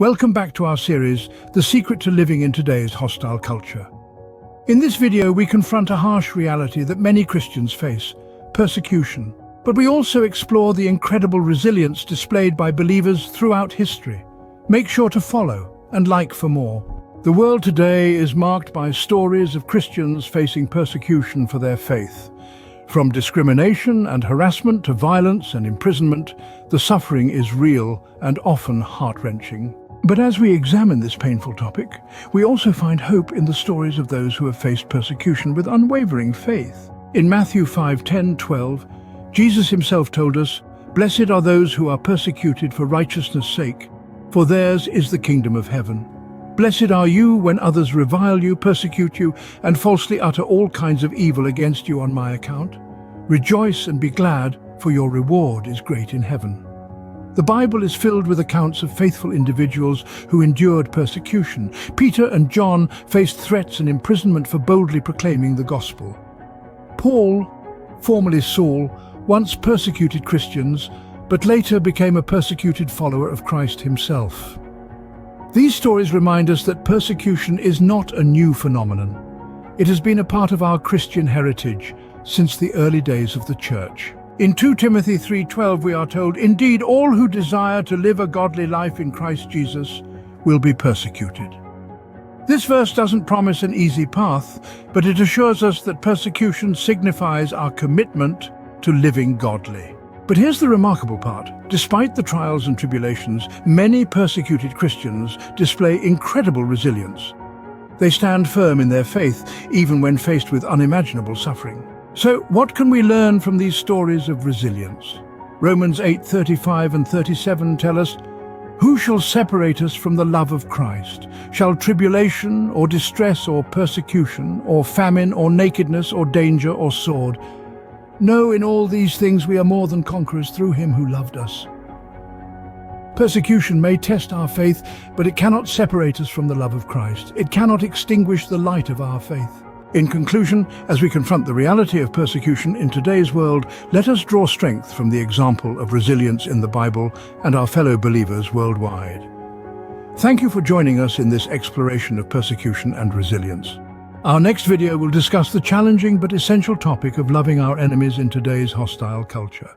Welcome back to our series, The Secret to Living in Today's Hostile Culture. In this video, we confront a harsh reality that many Christians face, persecution. But we also explore the incredible resilience displayed by believers throughout history. Make sure to follow and like for more. The world today is marked by stories of Christians facing persecution for their faith. From discrimination and harassment to violence and imprisonment, the suffering is real and often heart-wrenching. But as we examine this painful topic, we also find hope in the stories of those who have faced persecution with unwavering faith. In Matthew 5:10-12, Jesus himself told us, "Blessed are those who are persecuted for righteousness' sake, for theirs is the kingdom of heaven. Blessed are you when others revile you, persecute you, and falsely utter all kinds of evil against you on my account. Rejoice and be glad, for your reward is great in heaven." The Bible is filled with accounts of faithful individuals who endured persecution. Peter and John faced threats and imprisonment for boldly proclaiming the gospel. Paul, formerly Saul, once persecuted Christians, but later became a persecuted follower of Christ himself. These stories remind us that persecution is not a new phenomenon. It has been a part of our Christian heritage since the early days of the Church. In 2 Timothy 3:12 we are told, "Indeed, all who desire to live a godly life in Christ Jesus will be persecuted." This verse doesn't promise an easy path, but it assures us that persecution signifies our commitment to living godly. But here's the remarkable part. Despite the trials and tribulations, many persecuted Christians display incredible resilience. They stand firm in their faith, even when faced with unimaginable suffering. So, what can we learn from these stories of resilience? Romans 8:35 and 37 tell us, "Who shall separate us from the love of Christ? Shall tribulation or distress or persecution or famine or nakedness or danger or sword? No, in all these things we are more than conquerors through him who loved us." Persecution may test our faith, but it cannot separate us from the love of Christ. It cannot extinguish the light of our faith. In conclusion, as we confront the reality of persecution in today's world, let us draw strength from the example of resilience in the Bible and our fellow believers worldwide. Thank you for joining us in this exploration of persecution and resilience. Our next video will discuss the challenging but essential topic of loving our enemies in today's hostile culture.